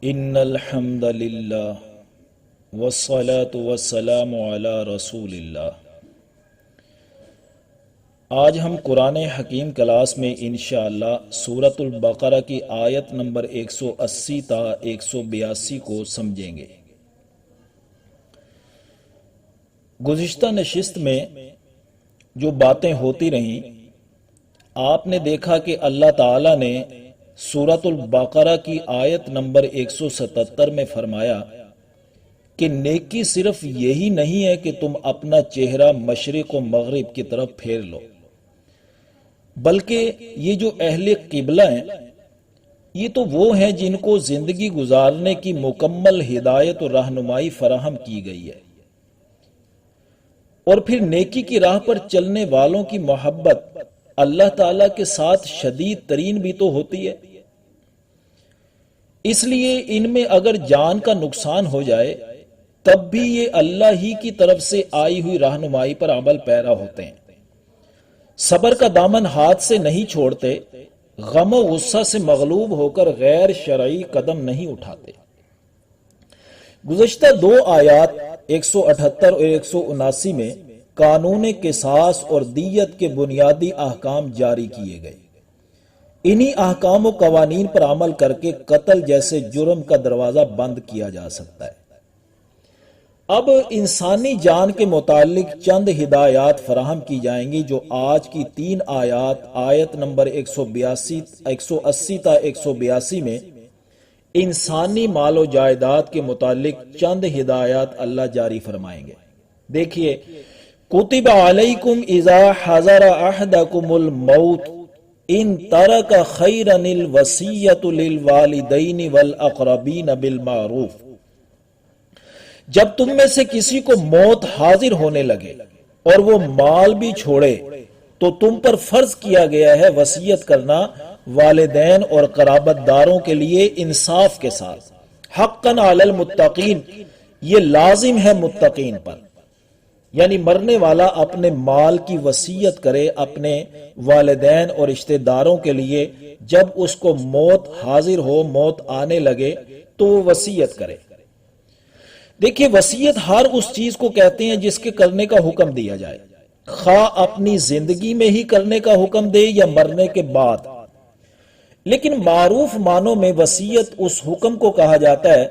ان الحمد للہ والصلاة والسلام علی رسول اللہ۔ آج ہم قرآن حکیم کلاس میں انشاءاللہ سورۃ البقرہ کی آیت نمبر 180 تا 182 کو سمجھیں گے۔ گزشتہ نشست میں جو باتیں ہوتی رہیں، آپ نے دیکھا کہ اللہ تعالیٰ نے سورۃ البقرہ کی آیت نمبر 177 میں فرمایا کہ نیکی صرف یہی نہیں ہے کہ تم اپنا چہرہ مشرق و مغرب کی طرف پھیر لو، بلکہ یہ جو اہل قبلہ ہیں یہ تو وہ ہیں جن کو زندگی گزارنے کی مکمل ہدایت و رہنمائی فراہم کی گئی ہے، اور پھر نیکی کی راہ پر چلنے والوں کی محبت اللہ تعالیٰ کے ساتھ شدید ترین بھی تو ہوتی ہے۔ اس لیے ان میں اگر جان کا نقصان ہو جائے تب بھی یہ اللہ ہی کی طرف سے آئی ہوئی رہنمائی پر عمل پیرا ہوتے ہیں، صبر کا دامن ہاتھ سے نہیں چھوڑتے، غم و غصہ سے مغلوب ہو کر غیر شرعی قدم نہیں اٹھاتے۔ گزشتہ دو آیات 178 اور 179 میں قانون قصاص اور دیت کے بنیادی احکام جاری کیے گئے۔ انہی احکام و قوانین پر عمل کر کے قتل جیسے جرم کا دروازہ بند کیا جا سکتا ہے۔ اب انسانی جان کے متعلق چند ہدایات فراہم کی جائیں گی جو آج کی 3 آیات، آیت نمبر 180 تا 182 میں انسانی مال و جائیداد کے متعلق چند ہدایات اللہ جاری فرمائیں گے۔ دیکھیے، کتب علیکم اذا حضر احدکم الموت ان ترک خیرا الوصیۃ للوالدین والاقربین بالمعروف۔ جب تم میں سے کسی کو موت حاضر ہونے لگے اور وہ مال بھی چھوڑے تو تم پر فرض کیا گیا ہے وصیت کرنا والدین اور قرابت داروں کے لیے انصاف کے ساتھ۔ حقاً علی المتقین، یہ لازم ہے متقین پر، یعنی مرنے والا اپنے مال کی وصیت کرے اپنے والدین اور رشتہ داروں کے لیے، جب اس کو موت حاضر ہو، موت آنے لگے تو وہ وصیت کرے۔ دیکھیے، وصیت ہر اس چیز کو کہتے ہیں جس کے کرنے کا حکم دیا جائے، خواہ اپنی زندگی میں ہی کرنے کا حکم دے یا مرنے کے بعد۔ لیکن معروف معنوں میں وصیت اس حکم کو کہا جاتا ہے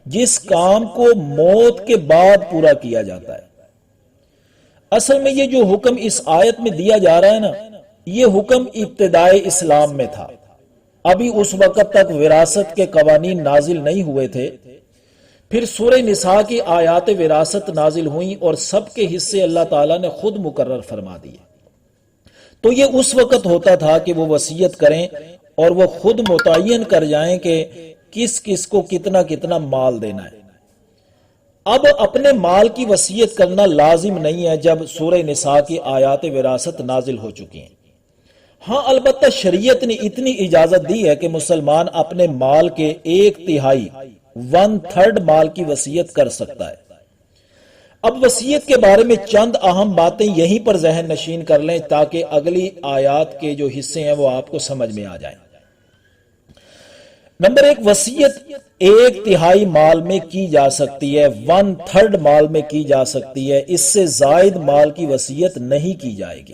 جس کام کو موت کے بعد پورا کیا جاتا ہے۔ اصل میں یہ جو حکم اس آیت میں دیا جا رہا ہے نا، یہ حکم ابتدائے اسلام میں تھا، ابھی اس وقت تک وراثت کے قوانین نازل نہیں ہوئے تھے۔ پھر سورہ نساء کی آیات وراثت نازل ہوئیں اور سب کے حصے اللہ تعالیٰ نے خود مقرر فرما دیے۔ تو یہ اس وقت ہوتا تھا کہ وہ وصیت کریں اور وہ خود متعین کر جائیں کہ کس کس کو کتنا کتنا مال دینا ہے۔ اب اپنے مال کی وصیت کرنا لازم نہیں ہے جب سورہ نساء کی آیات وراثت نازل ہو چکی ہیں۔ ہاں، البتہ شریعت نے اتنی اجازت دی ہے کہ مسلمان اپنے مال کے 1/3 1/3 مال کی وصیت کر سکتا ہے۔ اب وصیت کے بارے میں چند اہم باتیں یہیں پر ذہن نشین کر لیں تاکہ اگلی آیات کے جو حصے ہیں وہ آپ کو سمجھ میں آ جائیں۔ نمبر 1، وصیت 1/3 مال میں کی جا سکتی ہے، 1/3 مال میں کی جا سکتی ہے، اس سے زائد مال کی وصیت نہیں کی جائے گی۔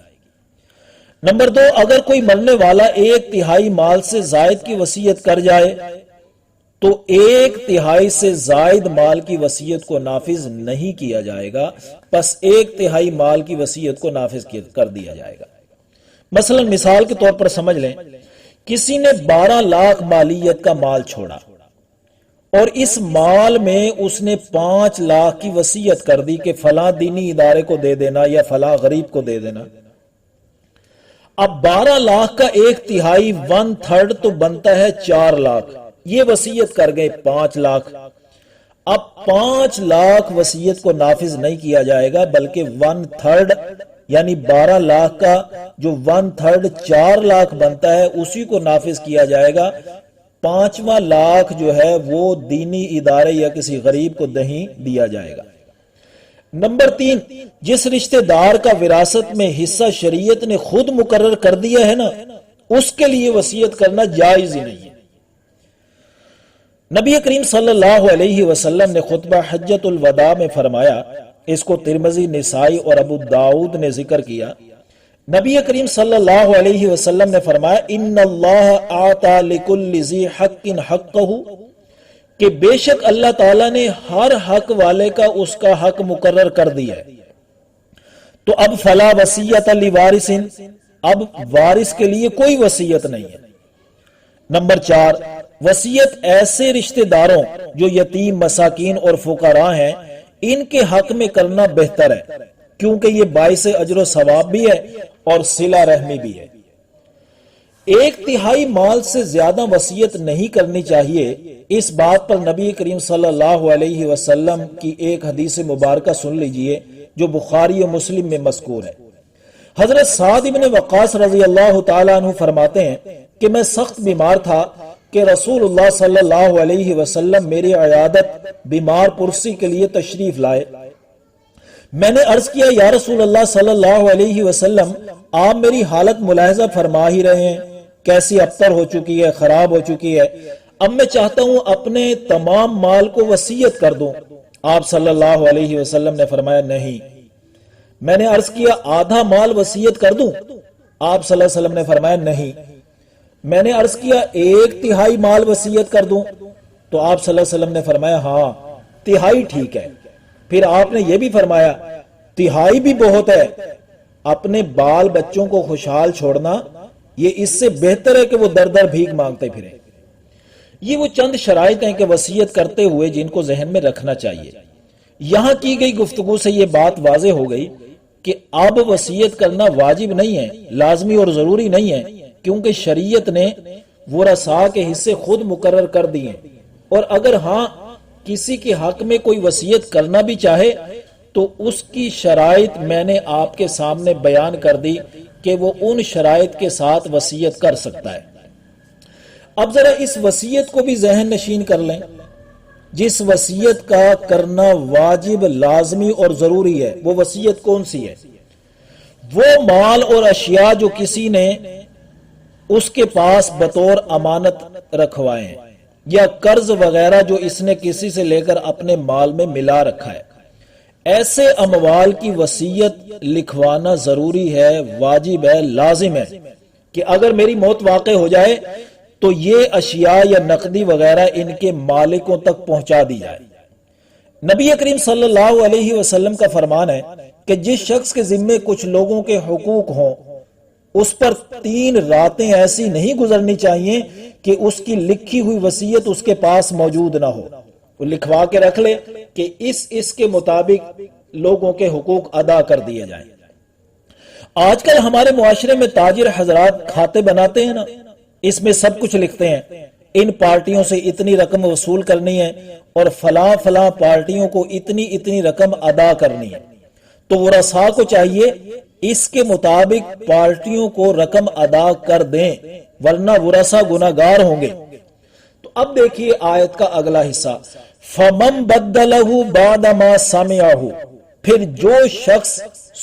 نمبر 2، اگر کوئی مرنے والا 1/3 مال سے زائد کی وصیت کر جائے تو 1/3 سے زائد مال کی وصیت کو نافذ نہیں کیا جائے گا، پس 1/3 مال کی وصیت کو نافذ کر دیا جائے گا۔ مثلا مثال کے طور پر سمجھ لیں، کسی نے 12 لاکھ مالیت کا مال چھوڑا اور اس مال میں اس نے 5 لاکھ کی وصیت کر دی کہ فلاں دینی ادارے کو دے دینا یا فلاں غریب کو دے دینا۔ اب 12 لاکھ کا 1/3 1/3 تو بنتا ہے 4 لاکھ، یہ وصیت کر گئے 5 لاکھ۔ اب 5 لاکھ وصیت کو نافذ نہیں کیا جائے گا بلکہ 1/3 یعنی 12 لاکھ کا جو 1/3 4 لاکھ بنتا ہے اسی کو نافذ کیا جائے گا۔ 5واں لاکھ جو ہے وہ دینی ادارے یا کسی غریب کو نہیں دیا جائے گا۔ نمبر 3، جس رشتہ دار کا وراثت میں حصہ شریعت نے خود مقرر کر دیا ہے نا، اس کے لیے وصیت کرنا جائز ہی نہیں ہے۔ نبی کریم صلی اللہ علیہ وسلم نے خطبہ حجۃ الوداع میں فرمایا، اس کو ترمذی، نسائی اور ابو داؤد نے ذکر کیا، نبی کریم صلی اللہ علیہ وسلم نے فرمایا ان اللہ آتا لکل ذی حق حقہ، کہ بے شک اللہ تعالیٰ نے ہر حق والے کا اس کا حق مقرر کر دیا ہے۔ تو اب فلا وصیت لوارث، اب وارث کے لیے کوئی وصیت نہیں ہے۔ نمبر 4، وصیت ایسے رشتہ داروں جو یتیم، مساکین اور فقراء ہیں ان کے حق میں کرنا بہتر ہے، کیونکہ یہ باعث اجر و ثواب بھی ہے اور صلہ رحمی بھی ہے۔ 1/3 مال سے زیادہ وصیت نہیں کرنی چاہیے، اس بات پر نبی کریم صلی اللہ علیہ وسلم کی ایک حدیث مبارکہ سن لیجئے جو بخاری و مسلم میں مذکور ہے۔ حضرت سعد بن وقاص رضی اللہ تعالیٰ عنہ فرماتے ہیں کہ میں سخت بیمار تھا کہ رسول اللہ صلی اللہ علیہ وسلم میری عیادت بیمار پرسی کے لیے تشریف لائے۔ میں نے عرض کیا، یا رسول اللہ صلی اللہ علیہ وسلم، آپ میری حالت ملاحظہ فرما ہی رہے ہیں، کیسی ابتر ہو چکی ہے، خراب ہو چکی ہے، اب میں چاہتا ہوں اپنے تمام مال کو وصیت کر دوں۔ آپ صلی اللہ علیہ وسلم نے فرمایا نہیں۔ میں نے عرض کیا، آدھا مال وصیت کر دوں؟ آپ صلی اللہ علیہ وسلم نے فرمایا نہیں۔ میں نے عرض کیا، 1/3 مال وصیت کر دوں؟ تو آپ صلی اللہ علیہ وسلم نے فرمایا ہاں، تہائی ٹھیک ہے۔ پھر آپ نے یہ بھی فرمایا، تہائی بھی بہت ہے، اپنے بال بچوں کو خوشحال چھوڑنا یہ اس سے بہتر ہے کہ وہ در در بھیک مانگتے پھریں۔ یہ وہ چند شرائط ہیں کہ وصیت کرتے ہوئے جن کو ذہن میں رکھنا چاہیے۔ یہاں کی گئی گفتگو سے یہ بات واضح ہو گئی کہ اب وصیت کرنا واجب نہیں ہے، لازمی اور ضروری نہیں ہے، کیونکہ شریعت نے ورثاء کے حصے خود مقرر کر دیے، اور اگر ہاں کسی کے حق میں کوئی وصیت کرنا بھی چاہے تو اس کی شرائط میں نے آپ کے سامنے بیان کر دی کہ وہ ان شرائط کے ساتھ وصیت کر سکتا ہے۔ اب ذرا اس وصیت کو بھی ذہن نشین کر لیں، جس وصیت کا کرنا واجب، لازمی اور ضروری ہے، وہ وصیت کون سی ہے؟ وہ مال اور اشیاء جو کسی نے اس کے پاس بطور امانت رکھوائے ہیں، یا قرض وغیرہ جو اس نے کسی سے لے کر اپنے مال میں ملا رکھا ہے، ایسے اموال کی وصیت لکھوانا ضروری ہے، واجب ہے، لازم ہے کہ اگر میری موت واقع ہو جائے تو یہ اشیاء یا نقدی وغیرہ ان کے مالکوں تک پہنچا دی جائے۔ نبی کریم صلی اللہ علیہ وسلم کا فرمان ہے کہ جس شخص کے ذمے کچھ لوگوں کے حقوق ہوں اس پر 3 راتیں ایسی نہیں گزرنی چاہیے کہ اس کی لکھی ہوئی وصیت اس کے پاس موجود نہ ہو، وہ لکھوا کے رکھ لے کہ اس کے مطابق لوگوں کے حقوق ادا کر دیے جائیں۔ آج کل ہمارے معاشرے میں تاجر حضرات کھاتے بناتے ہیں نا، اس میں سب کچھ لکھتے ہیں، ان پارٹیوں سے اتنی رقم وصول کرنی ہے اور فلاں فلاں پارٹیوں کو اتنی رقم ادا کرنی ہے، تو ورثاء کو چاہیے اس کے مطابق پارٹیوں کو رقم ادا کر دیں، ورنہ ورثاء گناہگار ہوں گے۔ تو اب دیکھیے آیت کا اگلا حصہ، فَمَن بَدَّلَهُ بَعْدَ مَا سَمِعَهُ، پھر جو شخص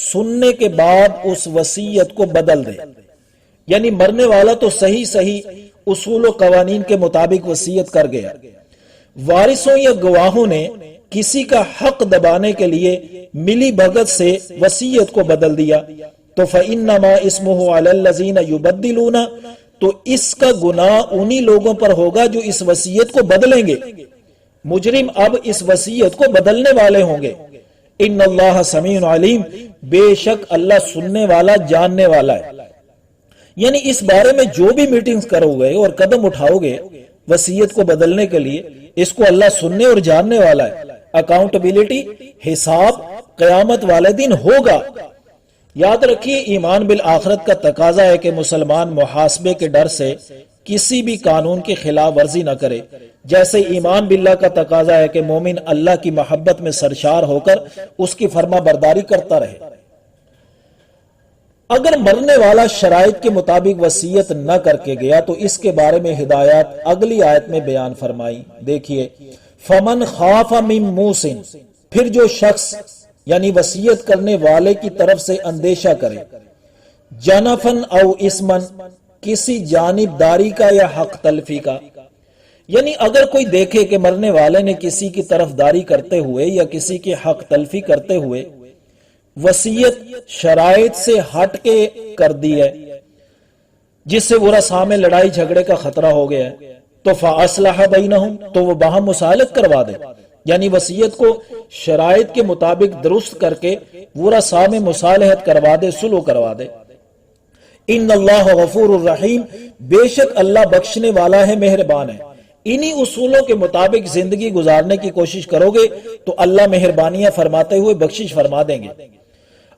سننے کے بعد اس وصیت کو بدل دے، یعنی مرنے والا تو صحیح اصول و قوانین کے مطابق وصیت کر گیا، وارثوں یا گواہوں نے کسی کا حق دبانے کے لیے ملی بھگت سے وصیت کو بدل دیا، تو فَإِنَّمَا اسْمُهُ عَلَى الَّذِينَ يُبَدِّلُونَ، تو اس کا گناہ انہی لوگوں پر ہوگا جو اس وصیت کو بدلیں گے۔ مجرم اب اس وصیت کو بدلنے والے ہوں گے۔ ان اللہ سمیع علیم، بے شک اللہ سننے والا، جاننے والا ہے۔ یعنی اس بارے میں جو بھی میٹنگز کرو گے اور قدم اٹھاؤ گے وصیت کو بدلنے کے لیے، اس کو اللہ سننے اور جاننے والا ہے۔ اکاؤنٹیبلٹی، حساب قیامت والے دن ہوگا۔ یاد رکھیے، ایمان بالآخرت کا تقاضا ہے کہ مسلمان محاسبے کے ڈر سے کسی بھی قانون کی خلاف ورزی نہ کرے، جیسے ایمان باللہ کا تقاضا ہے کہ مومن اللہ کی محبت میں سرشار ہو کر اس کی فرما برداری کرتا رہے۔ اگر مرنے والا شرائط کے مطابق وصیت نہ کر کے گیا تو اس کے بارے میں ہدایات اگلی آیت میں بیان فرمائی، دیکھیے، فَمَنْ خَافَ مِن مُوسٍ، پھر جو شخص یعنی وصیت کرنے والے کی طرف سے اندیشہ کرے، جنفن او اسمن، کسی جانبداری کا یا حق تلفی کا، یعنی اگر کوئی دیکھے کہ مرنے والے نے کسی کی طرفداری کرتے ہوئے یا کسی کی حق تلفی کرتے ہوئے وصیت شرائط سے ہٹ کے کر دی ہے جس سے ورثاء میں لڑائی جھگڑے کا خطرہ ہو گیا ہے تو فاصلح بینہم، تو وہ باہم مصالحت کروا دے، یعنی وصیت کو شرائط کے مطابق درست کر کے ورثاء میں مصالحت کروا دے، صلح کروا دے۔ ان اللہ غفور الرحیم، بے شک اللہ بخشنے والا ہے، مہربان ہے۔ انہی اصولوں کے مطابق زندگی گزارنے کی کوشش کرو گے تو اللہ مہربانیاں فرماتے ہوئے بخشش فرما دیں گے۔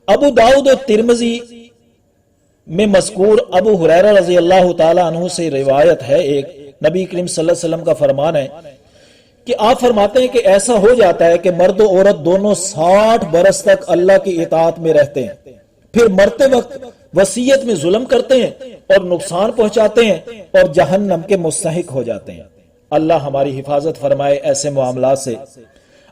ابو داؤد و ترمذی میں مذکور ابو ہریرہ رضی اللہ تعالی عنہ سے روایت ہے، ایک نبی کریم صلی اللہ علیہ وسلم کا فرمان ہے کہ آپ فرماتے ہیں کہ ایسا ہو جاتا ہے کہ مرد و عورت دونوں 60 برس تک اللہ کی اطاعت میں رہتے ہیں، پھر مرتے وقت وصیت میں ظلم کرتے ہیں اور نقصان پہنچاتے ہیں اور جہنم کے مستحق ہو جاتے ہیں۔ اللہ ہماری حفاظت فرمائے ایسے معاملات سے۔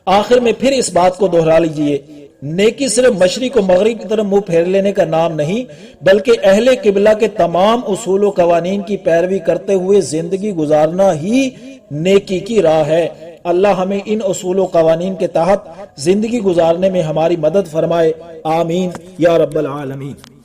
آخر میں پھر اس بات کو دہرا لیجئے، نیکی صرف مشرق و مغرب کی طرف منہ پھیر لینے کا نام نہیں، بلکہ اہل قبلہ کے تمام اصول و قوانین کی پیروی کرتے ہوئے زندگی گزارنا ہی نیکی کی راہ ہے۔ اللہ ہمیں ان اصول و قوانین کے تحت زندگی گزارنے میں ہماری مدد فرمائے، آمین یا رب العالمین۔